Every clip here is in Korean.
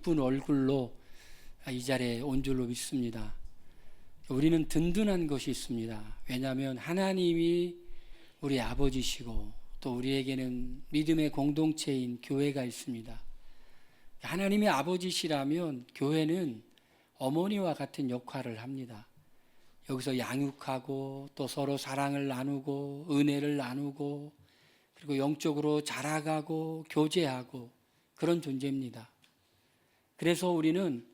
이쁜 얼굴로 이 자리에 온 줄로 믿습니다. 우리는 든든한 것이 있습니다. 왜냐하면 하나님이 우리 아버지시고 또 우리에게는 믿음의 공동체인 교회가 있습니다. 하나님의 아버지시라면 교회는 어머니와 같은 역할을 합니다. 여기서 양육하고 또 서로 사랑을 나누고 은혜를 나누고 그리고 영적으로 자라가고 교제하고 그런 존재입니다. 그래서 우리는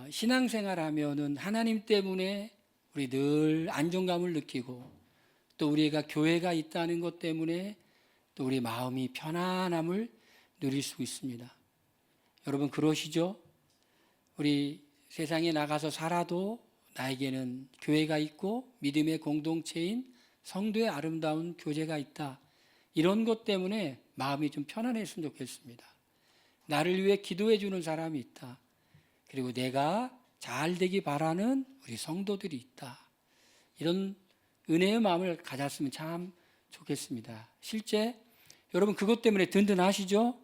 신앙생활하면은 하나님 때문에 우리 늘 안정감을 느끼고 또 우리가 교회가 있다는 것 때문에 또 우리 마음이 편안함을 누릴 수 있습니다. 여러분 그러시죠? 우리 세상에 나가서 살아도 나에게는 교회가 있고 믿음의 공동체인 성도의 아름다운 교제가 있다. 이런 것 때문에 마음이 좀 편안했으면 좋겠습니다. 나를 위해 기도해 주는 사람이 있다. 그리고 내가 잘 되기 바라는 우리 성도들이 있다. 이런 은혜의 마음을 가졌으면 참 좋겠습니다. 실제 여러분 그것 때문에 든든하시죠?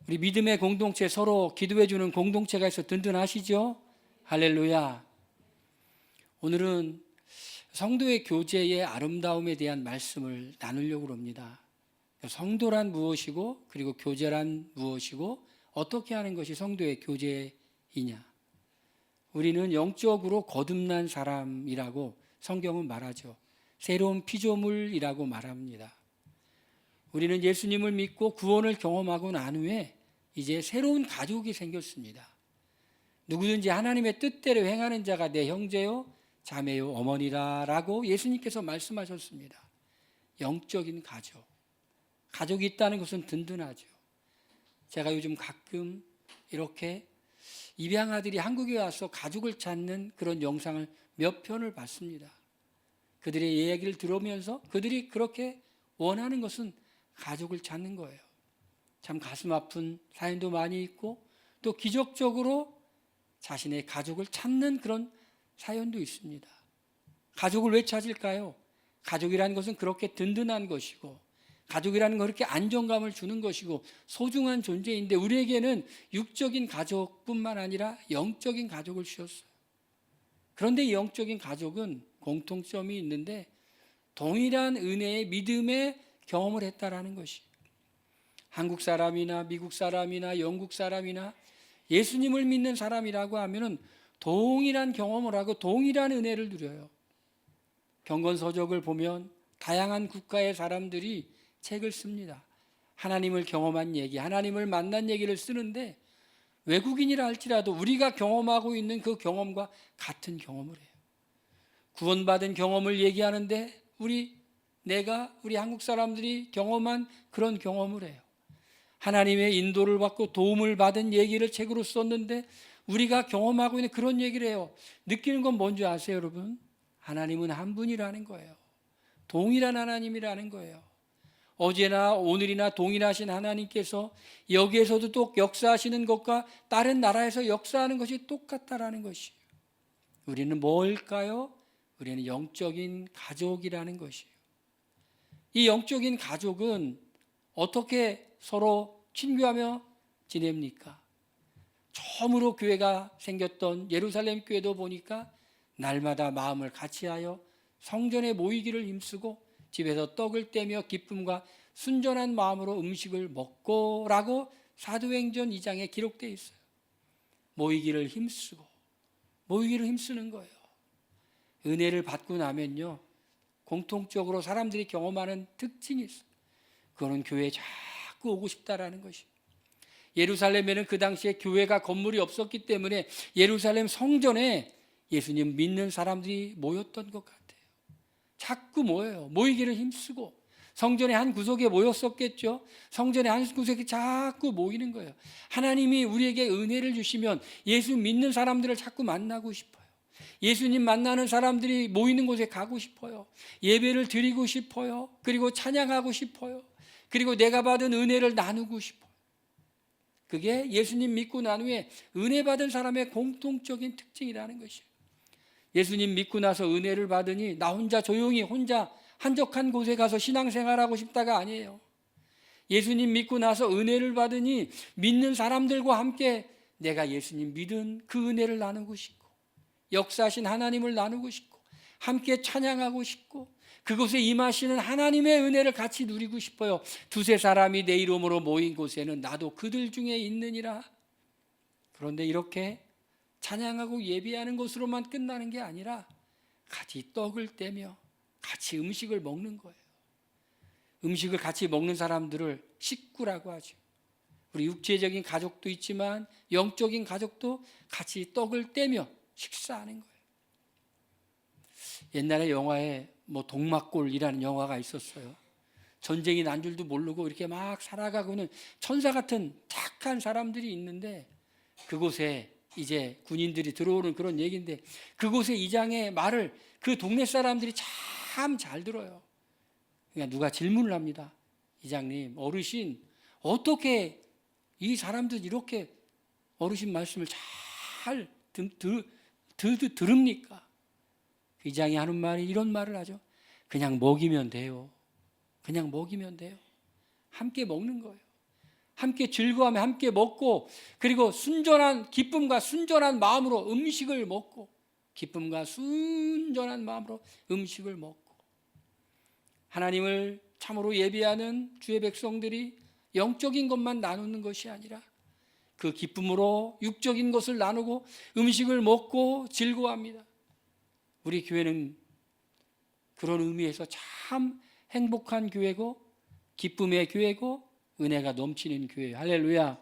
우리 믿음의 공동체 서로 기도해 주는 공동체가 있어 든든하시죠? 할렐루야. 오늘은 성도의 교제의 아름다움에 대한 말씀을 나누려고 합니다. 성도란 무엇이고 그리고 교제란 무엇이고 어떻게 하는 것이 성도의 교제이냐. 우리는 영적으로 거듭난 사람이라고 성경은 말하죠. 새로운 피조물이라고 말합니다. 우리는 예수님을 믿고 구원을 경험하고 난 후에 이제 새로운 가족이 생겼습니다. 누구든지 하나님의 뜻대로 행하는 자가 내 형제요 자매요 어머니라 라고 예수님께서 말씀하셨습니다. 영적인 가족. 가족이 있다는 것은 든든하죠. 제가 요즘 가끔 이렇게 입양아들이 한국에 와서 가족을 찾는 그런 영상을 몇 편을 봤습니다. 그들의 이야기를 들으면서 그들이 그렇게 원하는 것은 가족을 찾는 거예요. 참 가슴 아픈 사연도 많이 있고 또 기적적으로 자신의 가족을 찾는 그런 사연도 있습니다. 가족을 왜 찾을까요? 가족이라는 것은 그렇게 든든한 것이고 가족이라는 건 그렇게 안정감을 주는 것이고 소중한 존재인데 우리에게는 육적인 가족뿐만 아니라 영적인 가족을 주셨어요. 그런데 이 영적인 가족은 공통점이 있는데 동일한 은혜의 믿음의 경험을 했다라는 것이 한국 사람이나 미국 사람이나 영국 사람이나 예수님을 믿는 사람이라고 하면은 동일한 경험을 하고 동일한 은혜를 누려요. 경건서적을 보면 다양한 국가의 사람들이 책을 씁니다. 하나님을 경험한 얘기, 하나님을 만난 얘기를 쓰는데 외국인이라 할지라도 우리가 경험하고 있는 그 경험과 같은 경험을 해요. 구원받은 경험을 얘기하는데 우리 한국 사람들이 경험한 그런 경험을 해요. 하나님의 인도를 받고 도움을 받은 얘기를 책으로 썼는데 우리가 경험하고 있는 그런 얘기를 해요. 느끼는 건 뭔지 아세요, 여러분? 하나님은 한 분이라는 거예요. 동일한 하나님이라는 거예요. 어제나 오늘이나 동일하신 하나님께서 여기에서도 또 역사하시는 것과 다른 나라에서 역사하는 것이 똑같다라는 것이에요. 우리는 뭘까요? 우리는 영적인 가족이라는 것이에요. 이 영적인 가족은 어떻게 서로 친교하며 지냅니까? 처음으로 교회가 생겼던 예루살렘 교회도 보니까 날마다 마음을 같이하여 성전에 모이기를 힘쓰고 집에서 떡을 떼며 기쁨과 순전한 마음으로 음식을 먹고라고 사도행전 2장에 기록되어 있어요. 모이기를 힘쓰는 거예요. 은혜를 받고 나면요 공통적으로 사람들이 경험하는 특징이 있어요. 그거는 교회에 자꾸 오고 싶다라는 것이. 예루살렘에는 그 당시에 교회가 건물이 없었기 때문에 예루살렘 성전에 예수님 믿는 사람들이 모였던 것 같아요. 자꾸 모여요. 모이기를 힘쓰고 성전의 한 구석에 모였었겠죠. 성전의 한 구석에 자꾸 모이는 거예요. 하나님이 우리에게 은혜를 주시면 예수 믿는 사람들을 자꾸 만나고 싶어요. 예수님 만나는 사람들이 모이는 곳에 가고 싶어요. 예배를 드리고 싶어요. 그리고 찬양하고 싶어요. 그리고 내가 받은 은혜를 나누고 싶어요. 그게 예수님 믿고 난 후에 은혜 받은 사람의 공통적인 특징이라는 것이에요. 예수님 믿고 나서 은혜를 받으니 나 혼자 조용히 혼자 한적한 곳에 가서 신앙생활하고 싶다가 아니에요. 예수님 믿고 나서 은혜를 받으니 믿는 사람들과 함께 내가 예수님 믿은 그 은혜를 나누고 싶고 역사하신 하나님을 나누고 싶고 함께 찬양하고 싶고 그곳에 임하시는 하나님의 은혜를 같이 누리고 싶어요. 두세 사람이 내 이름으로 모인 곳에는 나도 그들 중에 있느니라. 그런데 이렇게 찬양하고 예배하는 것으로만 끝나는 게 아니라 같이 떡을 떼며 같이 음식을 먹는 거예요. 음식을 같이 먹는 사람들을 식구라고 하죠. 우리 육체적인 가족도 있지만 영적인 가족도 같이 떡을 떼며 식사하는 거예요. 옛날에 영화에 동막골이라는 영화가 있었어요. 전쟁이 난 줄도 모르고 이렇게 막 살아가고는 천사 같은 착한 사람들이 있는데 그곳에 이제 군인들이 들어오는 그런 얘기인데 그곳에 이장의 말을 그 동네 사람들이 참 잘 들어요. 그러니까 누가 질문을 합니다. 이장님, 어르신 어떻게 이 사람들 이렇게 어르신 말씀을 잘 들읍니까? 그 이장이 하는 말이 이런 말을 하죠. 그냥 먹이면 돼요. 그냥 먹이면 돼요. 함께 먹는 거예요. 함께 즐거워하며 함께 먹고 그리고 순전한 기쁨과 순전한 마음으로 음식을 먹고 기쁨과 순전한 마음으로 음식을 먹고 하나님을 참으로 예배하는 주의 백성들이 영적인 것만 나누는 것이 아니라 그 기쁨으로 육적인 것을 나누고 음식을 먹고 즐거워합니다. 우리 교회는 그런 의미에서 참 행복한 교회고 기쁨의 교회고 은혜가 넘치는 교회예요. 할렐루야.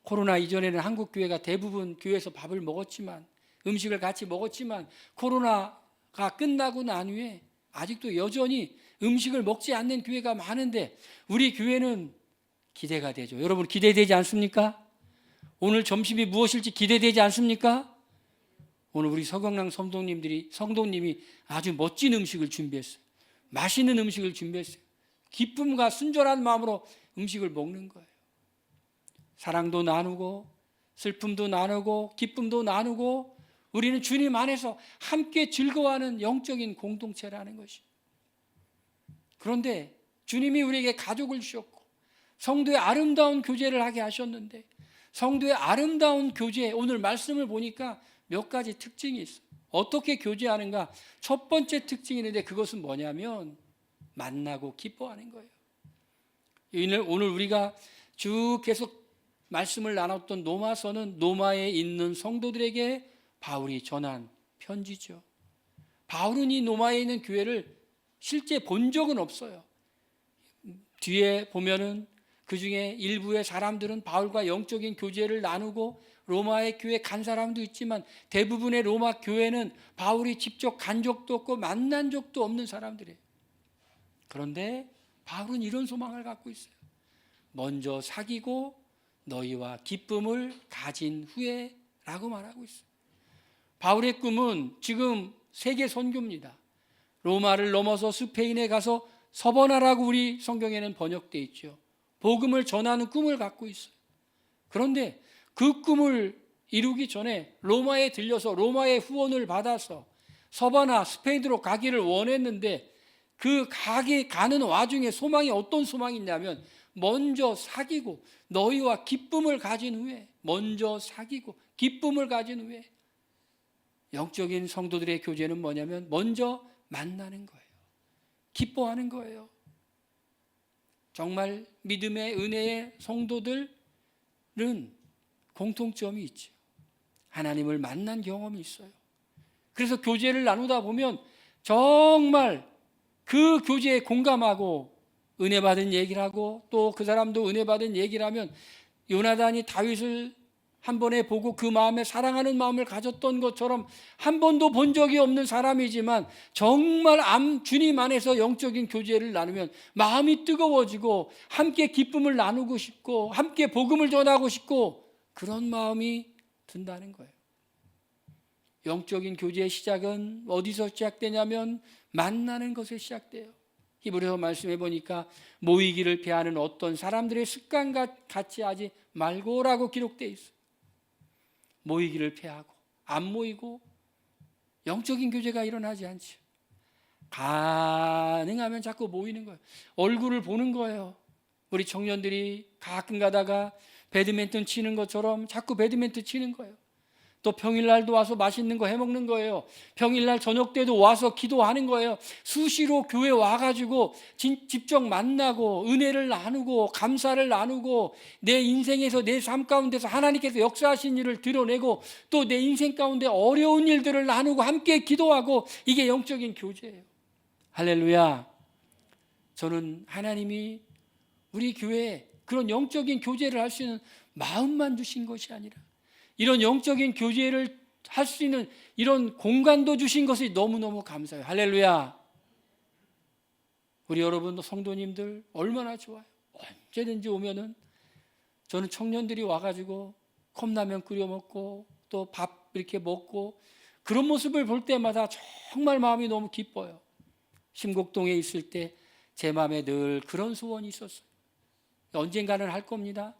코로나 이전에는 한국 교회가 대부분 교회에서 밥을 먹었지만 음식을 같이 먹었지만 코로나가 끝나고 난 후에 아직도 여전히 음식을 먹지 않는 교회가 많은데 우리 교회는 기대가 되죠. 여러분 기대되지 않습니까? 오늘 점심이 무엇일지 기대되지 않습니까? 오늘 우리 서경랑 성도님이 아주 멋진 음식을 준비했어요. 맛있는 음식을 준비했어요. 기쁨과 순전한 마음으로 음식을 먹는 거예요. 사랑도 나누고 슬픔도 나누고 기쁨도 나누고 우리는 주님 안에서 함께 즐거워하는 영적인 공동체라는 것이. 그런데 주님이 우리에게 가족을 주셨고 성도의 아름다운 교제를 하게 하셨는데 성도의 아름다운 교제, 오늘 말씀을 보니까 몇 가지 특징이 있어요. 어떻게 교제하는가? 첫 번째 특징이 있는데 그것은 뭐냐면 만나고 기뻐하는 거예요. 오늘 우리가 쭉 계속 말씀을 나눴던 로마서는 로마에 있는 성도들에게 바울이 전한 편지죠. 바울은 이 로마에 있는 교회를 실제 본 적은 없어요. 뒤에 보면은 그 중에 일부의 사람들은 바울과 영적인 교제를 나누고 로마의 교회에 간 사람도 있지만 대부분의 로마 교회는 바울이 직접 간 적도 없고 만난 적도 없는 사람들이에요. 그런데 바울은 이런 소망을 갖고 있어요. 먼저 사귀고 너희와 기쁨을 가진 후에 라고 말하고 있어요. 바울의 꿈은 지금 세계 선교입니다. 로마를 넘어서 스페인에 가서 서번하라고 우리 성경에는 번역되어 있죠. 복음을 전하는 꿈을 갖고 있어요. 그런데 그 꿈을 이루기 전에 로마에 들려서 로마의 후원을 받아서 서바나 스페인으로 가기를 원했는데 그 가는 와중에 소망이 어떤 소망이 있냐면 먼저 사귀고 너희와 기쁨을 가진 후에 먼저 사귀고 기쁨을 가진 후에 영적인 성도들의 교제는 뭐냐면 먼저 만나는 거예요. 기뻐하는 거예요. 정말 믿음의 은혜의 성도들은 공통점이 있죠. 하나님을 만난 경험이 있어요. 그래서 교제를 나누다 보면 정말 그 교제에 공감하고 은혜 받은 얘기를 하고 또 그 사람도 은혜 받은 얘기를 하면 요나단이 다윗을 한 번에 보고 그 마음에 사랑하는 마음을 가졌던 것처럼 한 번도 본 적이 없는 사람이지만 정말 주님 안에서 영적인 교제를 나누면 마음이 뜨거워지고 함께 기쁨을 나누고 싶고 함께 복음을 전하고 싶고 그런 마음이 든다는 거예요. 영적인 교제의 시작은 어디서 시작되냐면 만나는 것에 시작돼요. 히브리서 말씀해 보니까 모이기를 피하는 어떤 사람들의 습관과 같이 하지 말고라고 기록되어 있어요. 모이기를 피하고 안 모이고 영적인 교제가 일어나지 않죠. 가능하면 자꾸 모이는 거예요. 얼굴을 보는 거예요. 우리 청년들이 가끔 가다가 배드민턴 치는 것처럼 자꾸 배드민턴 치는 거예요. 또 평일날도 와서 맛있는 거 해먹는 거예요. 평일날 저녁 때도 와서 기도하는 거예요. 수시로 교회 와가지고 직접 만나고 은혜를 나누고 감사를 나누고 내 인생에서 내 삶 가운데서 하나님께서 역사하신 일을 드러내고 또 내 인생 가운데 어려운 일들을 나누고 함께 기도하고, 이게 영적인 교제예요. 할렐루야. 저는 하나님이 우리 교회에 그런 영적인 교제를 할 수 있는 마음만 주신 것이 아니라 이런 영적인 교제를 할 수 있는 이런 공간도 주신 것이 너무너무 감사해요. 할렐루야. 우리 여러분 성도님들 얼마나 좋아요. 언제든지 오면은 저는 청년들이 와가지고 컵라면 끓여 먹고 또 밥 이렇게 먹고 그런 모습을 볼 때마다 정말 마음이 너무 기뻐요. 심곡동에 있을 때 제 마음에 늘 그런 소원이 있었어요. 언젠가는 할 겁니다.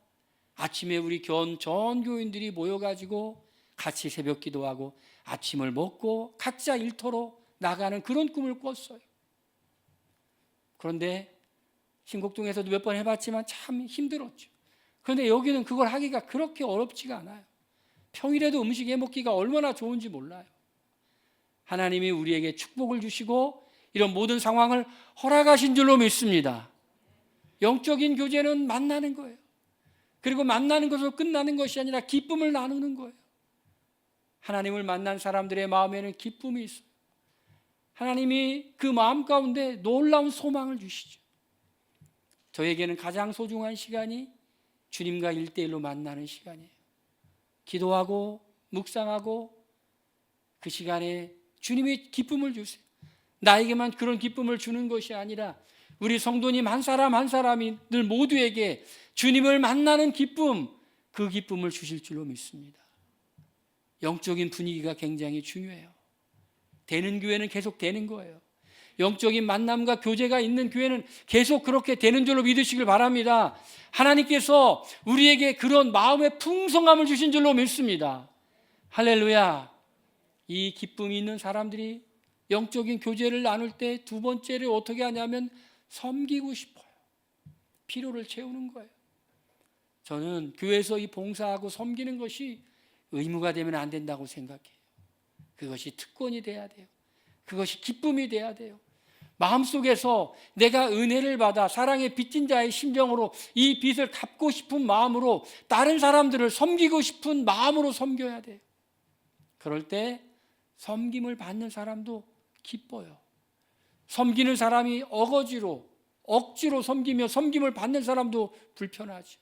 아침에 우리 전 교인들이 모여가지고 같이 새벽 기도하고 아침을 먹고 각자 일터로 나가는 그런 꿈을 꿨어요. 그런데 신곡동에서도 몇 번 해봤지만 참 힘들었죠. 그런데 여기는 그걸 하기가 그렇게 어렵지가 않아요. 평일에도 음식 해먹기가 얼마나 좋은지 몰라요. 하나님이 우리에게 축복을 주시고 이런 모든 상황을 허락하신 줄로 믿습니다. 영적인 교제는 만나는 거예요. 그리고 만나는 것으로 끝나는 것이 아니라 기쁨을 나누는 거예요. 하나님을 만난 사람들의 마음에는 기쁨이 있어요. 하나님이 그 마음 가운데 놀라운 소망을 주시죠. 저에게는 가장 소중한 시간이 주님과 1:1로 만나는 시간이에요. 기도하고 묵상하고 그 시간에 주님이 기쁨을 주세요. 나에게만 그런 기쁨을 주는 것이 아니라 우리 성도님 한 사람 한 사람들 모두에게 주님을 만나는 기쁨, 그 기쁨을 주실 줄로 믿습니다. 영적인 분위기가 굉장히 중요해요. 되는 교회는 계속 되는 거예요. 영적인 만남과 교제가 있는 교회는 계속 그렇게 되는 줄로 믿으시길 바랍니다. 하나님께서 우리에게 그런 마음의 풍성함을 주신 줄로 믿습니다. 할렐루야. 이 기쁨이 있는 사람들이 영적인 교제를 나눌 때 두 번째를 어떻게 하냐면 섬기고 싶어요. 필요를 채우는 거예요. 저는 교회에서 이 봉사하고 섬기는 것이 의무가 되면 안 된다고 생각해요. 그것이 특권이 돼야 돼요. 그것이 기쁨이 돼야 돼요. 마음속에서 내가 은혜를 받아 사랑의 빚진 자의 심정으로 이 빚을 갚고 싶은 마음으로 다른 사람들을 섬기고 싶은 마음으로 섬겨야 돼요. 그럴 때 섬김을 받는 사람도 기뻐요. 섬기는 사람이 억지로 섬기며 섬김을 받는 사람도 불편하죠.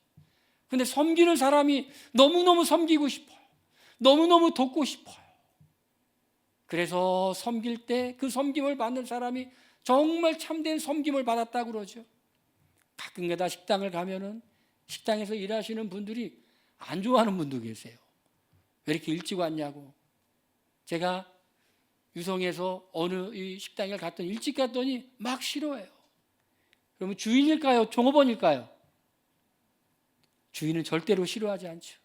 근데 섬기는 사람이 너무너무 섬기고 싶어요. 너무너무 돕고 싶어요. 그래서 섬길 때 그 섬김을 받는 사람이 정말 참된 섬김을 받았다고 그러죠. 가끔가다 식당을 가면은 식당에서 일하시는 분들이 안 좋아하는 분도 계세요. 왜 이렇게 일찍 왔냐고. 제가 유성에서 어느 이 식당에 갔더니 일찍 갔더니 막 싫어해요. 그러면 주인일까요? 종업원일까요? 주인은 절대로 싫어하지 않죠.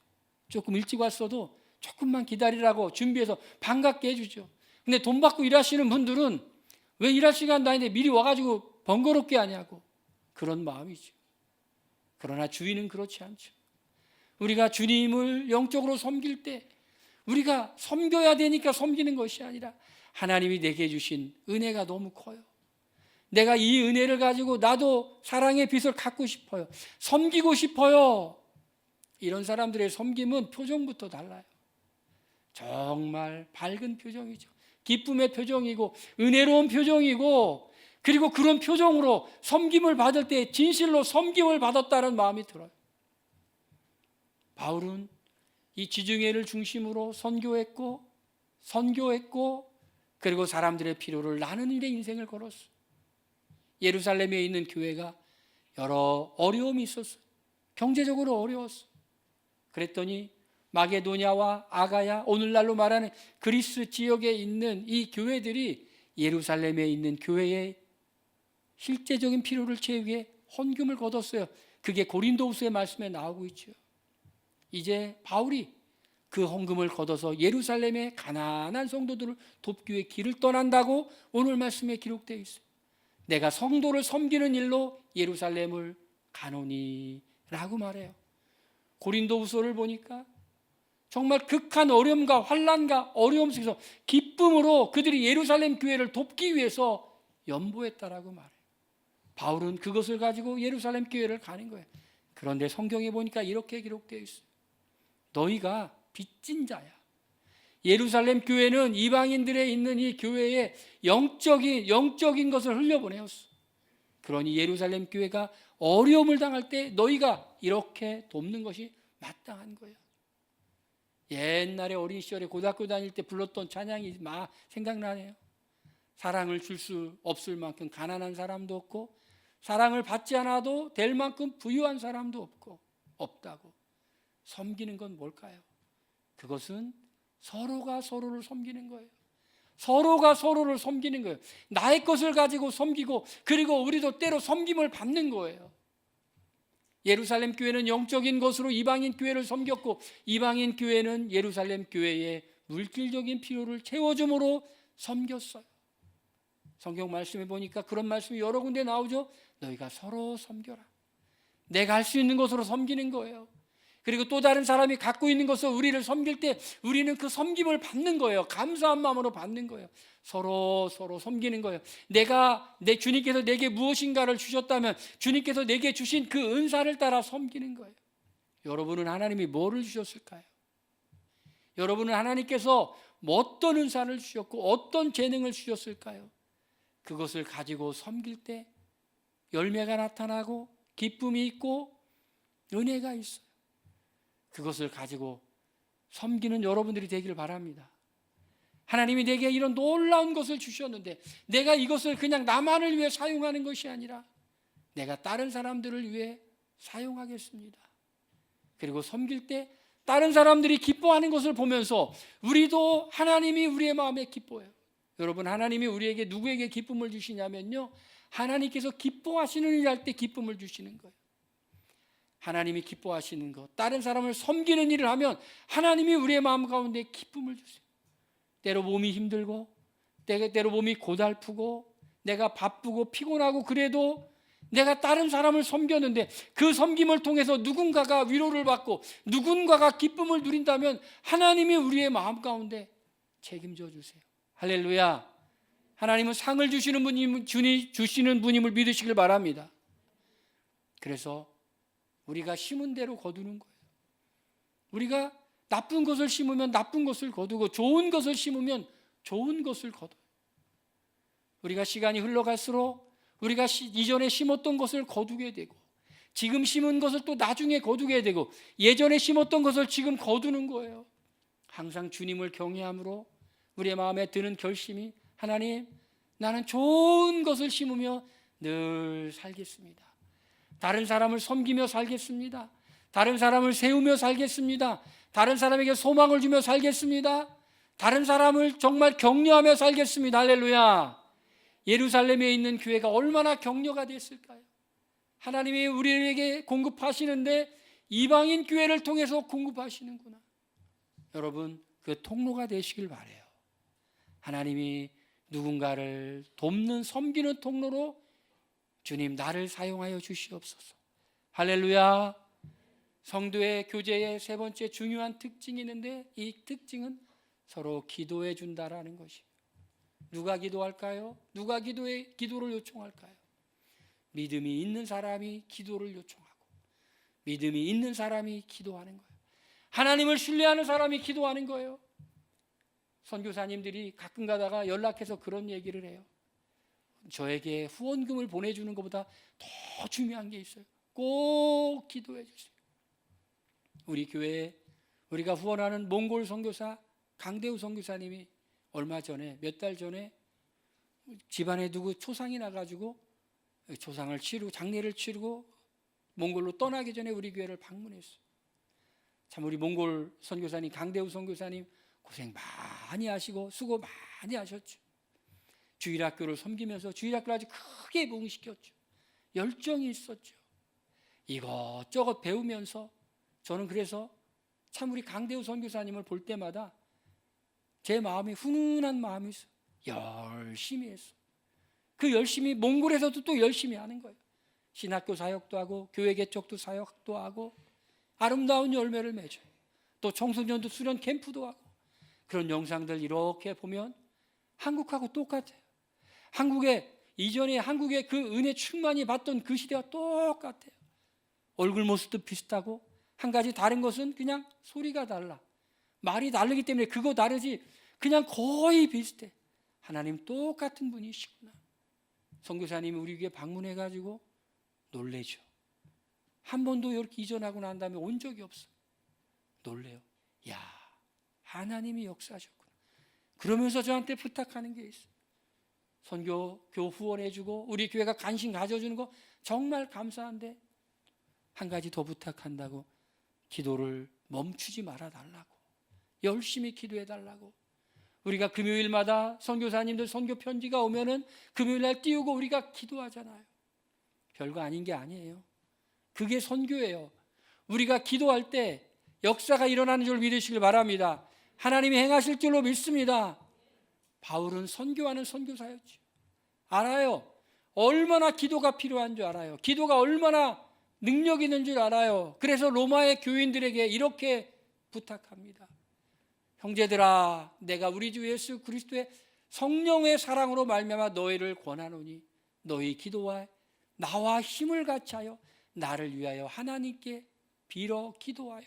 조금 일찍 왔어도 조금만 기다리라고 준비해서 반갑게 해주죠. 근데 돈 받고 일하시는 분들은 왜 일할 시간도 아닌데 미리 와가지고 번거롭게 하냐고, 그런 마음이죠. 그러나 주인은 그렇지 않죠. 우리가 주님을 영적으로 섬길 때 우리가 섬겨야 되니까 섬기는 것이 아니라 하나님이 내게 주신 은혜가 너무 커요. 내가 이 은혜를 가지고 나도 사랑의 빚을 갚고 싶어요. 섬기고 싶어요. 이런 사람들의 섬김은 표정부터 달라요. 정말 밝은 표정이죠. 기쁨의 표정이고 은혜로운 표정이고, 그리고 그런 표정으로 섬김을 받을 때 진실로 섬김을 받았다는 마음이 들어요. 바울은 이 지중해를 중심으로 선교했고 그리고 사람들의 필요를 나누는 일에 인생을 걸었어요. 예루살렘에 있는 교회가 여러 어려움이 있었어요. 경제적으로 어려웠어요. 그랬더니 마게도냐와 아가야, 오늘날로 말하는 그리스 지역에 있는 이 교회들이 예루살렘에 있는 교회의 실제적인 필요를 채우기 위해 헌금을 거뒀어요. 그게 고린도후서의 말씀에 나오고 있죠. 이제 바울이 그 헌금을 걷어서 예루살렘의 가난한 성도들을 돕기 위해 길을 떠난다고 오늘 말씀에 기록되어 있어요. 내가 성도를 섬기는 일로 예루살렘을 가노니 라고 말해요. 고린도후서를 보니까 정말 극한 어려움과 환난과 어려움 속에서 기쁨으로 그들이 예루살렘 교회를 돕기 위해서 연보했다라고 말해요. 바울은 그것을 가지고 예루살렘 교회를 가는 거예요. 그런데 성경에 보니까 이렇게 기록되어 있어요. 너희가 빚진 자야. 예루살렘 교회는 이방인들에 있는 이 교회에 영적인 것을 흘려보내었어. 그러니 예루살렘 교회가 어려움을 당할 때 너희가 이렇게 돕는 것이 마땅한 거예요. 옛날에 어린 시절에 고등학교 다닐 때 불렀던 찬양이 막 생각나네요. 사랑을 줄 수 없을 만큼 가난한 사람도 없고 사랑을 받지 않아도 될 만큼 부유한 사람도 없다고. 섬기는 건 뭘까요? 그것은 서로가 서로를 섬기는 거예요. 서로가 서로를 섬기는 거예요. 나의 것을 가지고 섬기고 그리고 우리도 때로 섬김을 받는 거예요. 예루살렘 교회는 영적인 것으로 이방인 교회를 섬겼고 이방인 교회는 예루살렘 교회의 물질적인 필요를 채워줌으로 섬겼어요. 성경 말씀에 보니까 그런 말씀이 여러 군데 나오죠. 너희가 서로 섬겨라. 내가 할 수 있는 것으로 섬기는 거예요. 그리고 또 다른 사람이 갖고 있는 것을 우리를 섬길 때 우리는 그 섬김을 받는 거예요. 감사한 마음으로 받는 거예요. 서로 섬기는 거예요. 내 주님께서 내게 무엇인가를 주셨다면 주님께서 내게 주신 그 은사를 따라 섬기는 거예요. 여러분은 하나님이 뭐를 주셨을까요? 여러분은 하나님께서 어떤 은사를 주셨고 어떤 재능을 주셨을까요? 그것을 가지고 섬길 때 열매가 나타나고 기쁨이 있고 은혜가 있어요. 그것을 가지고 섬기는 여러분들이 되기를 바랍니다. 하나님이 내게 이런 놀라운 것을 주셨는데 내가 이것을 그냥 나만을 위해 사용하는 것이 아니라 내가 다른 사람들을 위해 사용하겠습니다. 그리고 섬길 때 다른 사람들이 기뻐하는 것을 보면서 우리도 하나님이 우리의 마음에 기뻐해요. 여러분, 하나님이 우리에게 누구에게 기쁨을 주시냐면요, 하나님께서 기뻐하시는 일 할 때 기쁨을 주시는 거예요. 하나님이 기뻐하시는 것, 다른 사람을 섬기는 일을 하면 하나님이 우리의 마음 가운데 기쁨을 주세요. 때로 몸이 힘들고 때로 몸이 고달프고 내가 바쁘고 피곤하고 그래도 내가 다른 사람을 섬겼는데 그 섬김을 통해서 누군가가 위로를 받고 누군가가 기쁨을 누린다면 하나님이 우리의 마음 가운데 책임져 주세요. 할렐루야. 하나님은 상을 주시는 분임을 믿으시길 바랍니다. 그래서 우리가 심은 대로 거두는 거예요. 우리가 나쁜 것을 심으면 나쁜 것을 거두고 좋은 것을 심으면 좋은 것을 거둬요. 우리가 시간이 흘러갈수록 우리가 이전에 심었던 것을 거두게 되고 지금 심은 것을 또 나중에 거두게 되고 예전에 심었던 것을 지금 거두는 거예요. 항상 주님을 경외함으로 우리의 마음에 드는 결심이 하나님, 나는 좋은 것을 심으며 늘 살겠습니다. 다른 사람을 섬기며 살겠습니다. 다른 사람을 세우며 살겠습니다. 다른 사람에게 소망을 주며 살겠습니다. 다른 사람을 정말 격려하며 살겠습니다. 할렐루야. 예루살렘에 있는 교회가 얼마나 격려가 됐을까요? 하나님이 우리에게 공급하시는데 이방인 교회를 통해서 공급하시는구나. 여러분, 그 통로가 되시길 바라요. 하나님이 누군가를 돕는 섬기는 통로로 주님, 나를 사용하여 주시옵소서. 할렐루야. 성도의 교제의 세 번째 중요한 특징이 있는데 이 특징은 서로 기도해 준다라는 것이에요. 누가 기도할까요? 누가 기도를 요청할까요? 믿음이 있는 사람이 기도를 요청하고 믿음이 있는 사람이 기도하는 거예요. 하나님을 신뢰하는 사람이 기도하는 거예요. 선교사님들이 가끔 가다가 연락해서 그런 얘기를 해요. 저에게 후원금을 보내주는 것보다 더 중요한 게 있어요. 꼭 기도해 주세요. 우리 교회에 우리가 후원하는 몽골 선교사 강대우 선교사님이 얼마 전에 몇 달 전에 집안에 누구 초상이 나가지고 초상을 치르고 장례를 치르고 몽골로 떠나기 전에 우리 교회를 방문했어요. 참 우리 몽골 선교사님 강대우 선교사님 고생 많이 하시고 수고 많이 하셨죠. 주일학교를 섬기면서 주일학교를 아주 크게 부흥시켰죠. 열정이 있었죠. 이것저것 배우면서 저는 그래서 참 우리 강대우 선교사님을 볼 때마다 제 마음이 훈훈한 마음이 있어요. 열심히 했어요. 그 열심히 몽골에서도 또 열심히 하는 거예요. 신학교 사역도 하고 교회 개척도 사역도 하고 아름다운 열매를 맺어요. 또 청소년도 수련 캠프도 하고 그런 영상들 이렇게 보면 한국하고 똑같아요. 이전에 한국의 그 은혜 충만히 받던 그 시대와 똑같아요. 얼굴 모습도 비슷하고 한 가지 다른 것은 그냥 소리가 달라. 말이 다르기 때문에 그거 다르지 그냥 거의 비슷해. 하나님 똑같은 분이시구나. 선교사님이 우리 교회 방문해가지고 놀래죠. 한 번도 이렇게 이전하고 난 다음에 온 적이 없어. 놀래요. 야, 하나님이 역사하셨구나. 그러면서 저한테 부탁하는 게 있어요. 선교교 후원해주고 우리 교회가 관심 가져주는 거 정말 감사한데 한 가지 더 부탁한다고. 기도를 멈추지 말아달라고. 열심히 기도해달라고. 우리가 금요일마다 선교사님들 선교 편지가 오면은 금요일날 띄우고 우리가 기도하잖아요. 별거 아닌 게 아니에요. 그게 선교예요. 우리가 기도할 때 역사가 일어나는 줄 믿으시길 바랍니다. 하나님이 행하실 줄로 믿습니다. 바울은 선교하는 선교사였죠. 알아요. 얼마나 기도가 필요한 줄 알아요. 기도가 얼마나 능력 있는 줄 알아요. 그래서 로마의 교인들에게 이렇게 부탁합니다. 형제들아, 내가 우리 주 예수 그리스도의 성령의 사랑으로 말미암아 너희를 권하노니 너희 기도와 나와 힘을 같이 하여 나를 위하여 하나님께 빌어 기도하여.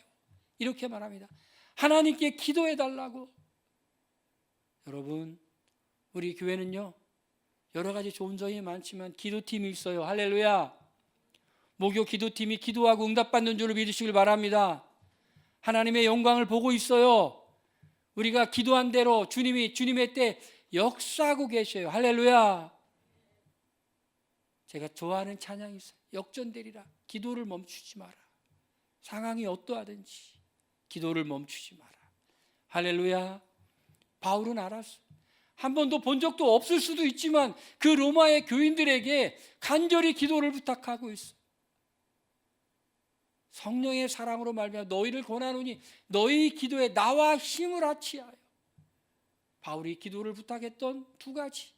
이렇게 말합니다. 하나님께 기도해 달라고. 여러분, 우리 교회는요 여러 가지 좋은 점이 많지만 기도팀이 있어요. 할렐루야. 목요 기도팀이 기도하고 응답받는 줄을 믿으시길 바랍니다. 하나님의 영광을 보고 있어요. 우리가 기도한 대로 주님이 주님의 때 역사하고 계셔요. 할렐루야. 제가 좋아하는 찬양이 있어요. 역전되리라. 기도를 멈추지 마라. 상황이 어떠하든지 기도를 멈추지 마라. 할렐루야. 바울은 알았어요. 한 번도 본 적도 없을 수도 있지만 그 로마의 교인들에게 간절히 기도를 부탁하고 있어. 성령의 사랑으로 말미암아 너희를 권하노니 너희 기도에 나와 힘을 합치하여. 바울이 기도를 부탁했던 두 가지.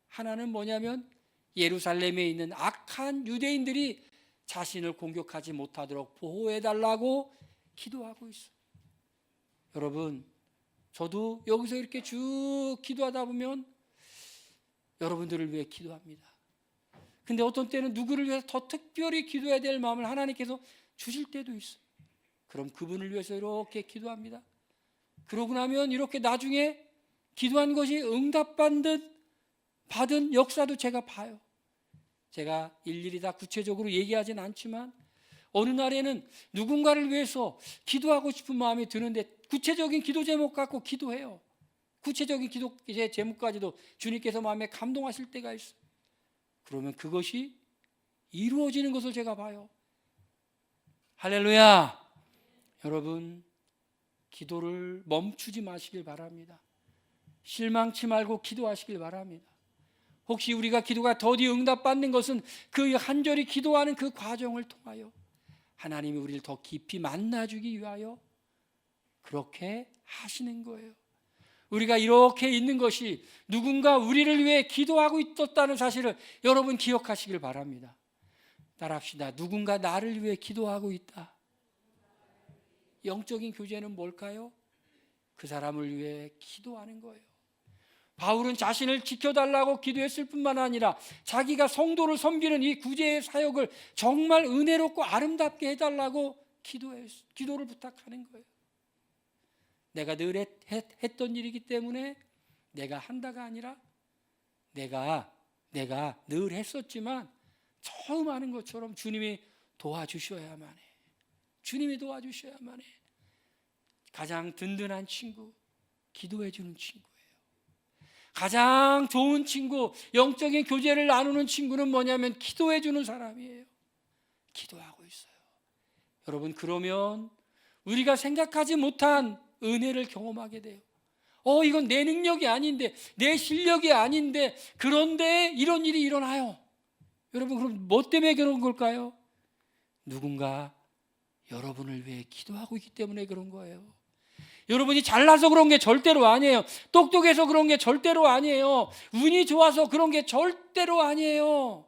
하나는 뭐냐면 예루살렘에 있는 악한 유대인들이 자신을 공격하지 못하도록 보호해달라고 기도하고 있어요. 여러분, 저도 여기서 이렇게 쭉 기도하다 보면 여러분들을 위해 기도합니다. 근데 어떤 때는 누구를 위해서 더 특별히 기도해야 될 마음을 하나님께서 주실 때도 있어요. 그럼 그분을 위해서 이렇게 기도합니다. 그러고 나면 이렇게 나중에 기도한 것이 응답받은 역사도 제가 봐요. 제가 일일이 다 구체적으로 얘기하진 않지만 어느 날에는 누군가를 위해서 기도하고 싶은 마음이 드는데 구체적인 기도 제목 갖고 기도해요. 구체적인 기도 제목까지도 주님께서 마음에 감동하실 때가 있어요. 그러면 그것이 이루어지는 것을 제가 봐요. 할렐루야. 여러분, 기도를 멈추지 마시길 바랍니다. 실망치 말고 기도하시길 바랍니다. 혹시 우리가 기도가 더디 응답받는 것은 그 간절히 기도하는 그 과정을 통하여 하나님이 우리를 더 깊이 만나주기 위하여 그렇게 하시는 거예요. 우리가 이렇게 있는 것이 누군가 우리를 위해 기도하고 있었다는 사실을 여러분 기억하시길 바랍니다. 따라합시다. 누군가 나를 위해 기도하고 있다. 영적인 교제는 뭘까요? 그 사람을 위해 기도하는 거예요. 바울은 자신을 지켜달라고 기도했을 뿐만 아니라 자기가 성도를 섬기는 이 구제의 사역을 정말 은혜롭고 아름답게 해달라고 기도를 부탁하는 거예요. 내가 늘 했던 일이기 때문에 내가 한다가 아니라 내가 늘 했었지만 처음 하는 것처럼 주님이 도와주셔야만 해. 주님이 도와주셔야만 해. 가장 든든한 친구, 기도해주는 친구예요. 가장 좋은 친구, 영적인 교제를 나누는 친구는 뭐냐면 기도해주는 사람이에요. 기도하고 있어요. 여러분, 그러면 우리가 생각하지 못한 은혜를 경험하게 돼요. 이건 내 능력이 아닌데, 내 실력이 아닌데, 그런데 이런 일이 일어나요. 여러분, 그럼 뭐 때문에 그런 걸까요? 누군가 여러분을 위해 기도하고 있기 때문에 그런 거예요. 여러분이 잘나서 그런 게 절대로 아니에요. 똑똑해서 그런 게 절대로 아니에요. 운이 좋아서 그런 게 절대로 아니에요.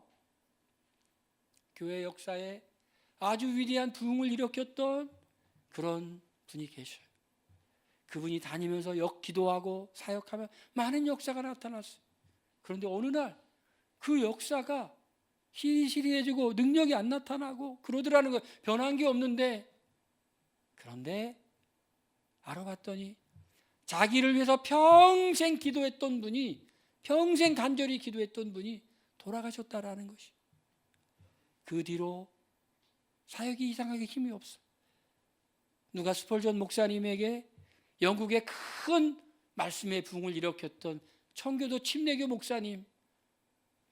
교회 역사에 아주 위대한 부흥을 일으켰던 그런 분이 계셔요. 그분이 다니면서 기도하고 사역하면 많은 역사가 나타났어요. 그런데 어느 날 그 역사가 희리희리해지고 능력이 안 나타나고 그러더라는 거예요. 변한 게 없는데. 그런데 알아봤더니 자기를 위해서 평생 기도했던 분이, 평생 간절히 기도했던 분이 돌아가셨다라는 것이. 그 뒤로 사역이 이상하게 힘이 없어. 누가 스펄전 목사님에게 영국의 큰 말씀의 붕을 일으켰던 청교도 침례교 목사님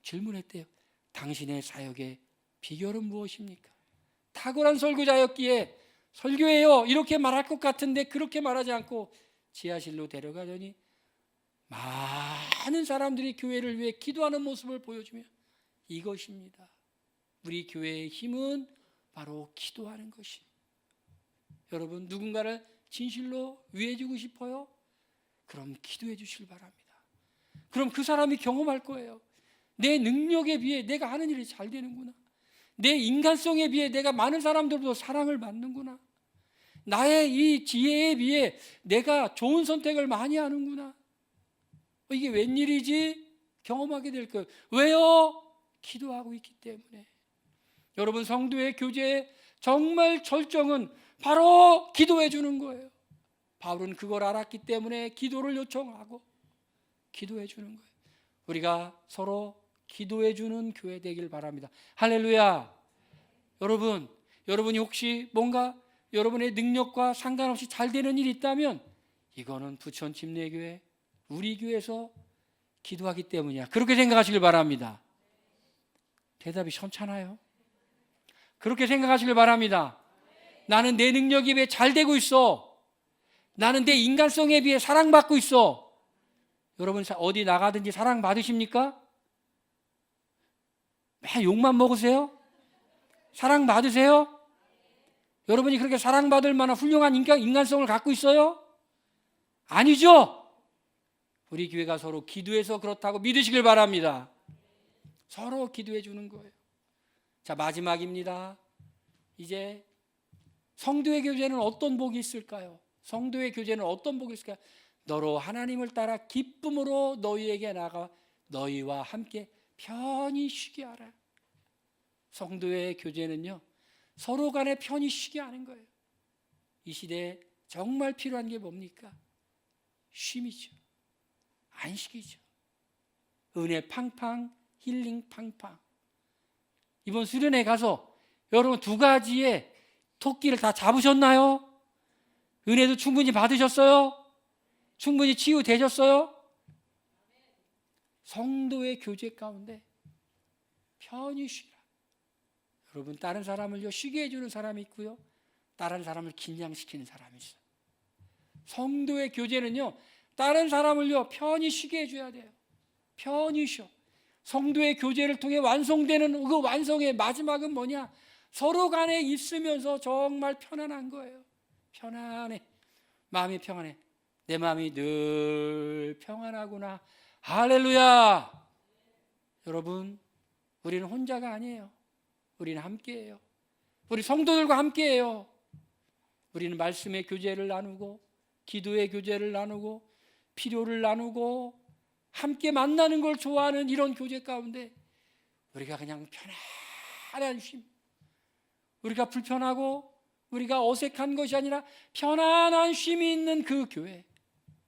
질문했대요. 당신의 사역의 비결은 무엇입니까? 탁월한 설교자였기에 설교해요 이렇게 말할 것 같은데 그렇게 말하지 않고 지하실로 데려가더니 많은 사람들이 교회를 위해 기도하는 모습을 보여주며 이것입니다. 우리 교회의 힘은 바로 기도하는 것이. 여러분, 누군가를 진실로 위해주고 싶어요? 그럼 기도해 주시길 바랍니다. 그럼 그 사람이 경험할 거예요. 내 능력에 비해 내가 하는 일이 잘 되는구나. 내 인간성에 비해 내가 많은 사람들도 사랑을 받는구나. 나의 이 지혜에 비해 내가 좋은 선택을 많이 하는구나. 이게 웬일이지? 경험하게 될 거예요. 왜요? 기도하고 있기 때문에. 여러분, 성도의 교제의 정말 절정은 바로 기도해 주는 거예요. 바울은 그걸 알았기 때문에 기도를 요청하고 기도해 주는 거예요. 우리가 서로 기도해 주는 교회 되길 바랍니다. 할렐루야. 여러분이 혹시 뭔가 여러분의 능력과 상관없이 잘 되는 일이 있다면 이거는 부천 침례교회, 우리 교회에서 기도하기 때문이야. 그렇게 생각하시길 바랍니다. 대답이 시원찮아요. 그렇게 생각하시길 바랍니다. 나는 내 능력에 비해 잘 되고 있어. 나는 내 인간성에 비해 사랑받고 있어. 여러분 어디 나가든지 사랑받으십니까? 매 욕만 먹으세요? 사랑받으세요? 여러분이 그렇게 사랑받을 만한 훌륭한 인간성을 갖고 있어요? 아니죠? 우리 교회가 서로 기도해서 그렇다고 믿으시길 바랍니다. 서로 기도해 주는 거예요. 자, 마지막입니다. 이제 성도의 교제는 어떤 복이 있을까요? 성도의 교제는 어떤 복이 있을까요? 너로 하나님을 따라 기쁨으로 너희에게 나가 너희와 함께 편히 쉬게 하라. 성도의 교제는요, 서로 간에 편히 쉬게 하는 거예요. 이 시대에 정말 필요한 게 뭡니까? 쉼이죠. 안식이죠. 은혜 팡팡, 힐링 팡팡. 이번 수련회 가서 여러분 2가지의 토끼를 다 잡으셨나요? 은혜도 충분히 받으셨어요? 충분히 치유되셨어요? 성도의 교제 가운데 편히 쉬라. 여러분, 다른 사람을 쉬게 해주는 사람이 있고요, 다른 사람을 긴장시키는 사람이 있어요. 성도의 교제는요, 다른 사람을요 편히 쉬게 해줘야 돼요. 편히 쉬어. 성도의 교제를 통해 완성되는 그 완성의 마지막은 뭐냐? 서로 간에 있으면서 정말 편안한 거예요. 편안해. 마음이 편안해. 내 마음이 늘 평안하구나. 할렐루야. 여러분, 우리는 혼자가 아니에요. 우리는 함께해요. 우리 성도들과 함께해요. 우리는 말씀의 교제를 나누고 기도의 교제를 나누고 필요를 나누고 함께 만나는 걸 좋아하는 이런 교제 가운데 우리가 그냥 편안한 쉼, 우리가 불편하고 우리가 어색한 것이 아니라 편안한 쉼이 있는 그 교회.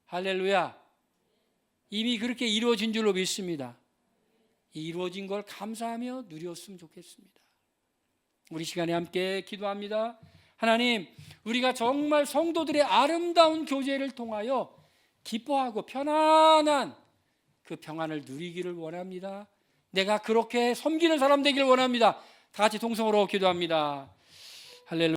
할렐루야. 이미 그렇게 이루어진 줄로 믿습니다. 이루어진 걸 감사하며 누렸으면 좋겠습니다. 우리 시간에 함께 기도합니다. 하나님, 우리가 정말 성도들의 아름다운 교제를 통하여 기뻐하고 편안한 그 평안을 누리기를 원합니다. 내가 그렇게 섬기는 사람 되기를 원합니다. 다 같이 동성으로 기도합니다. 할렐루야.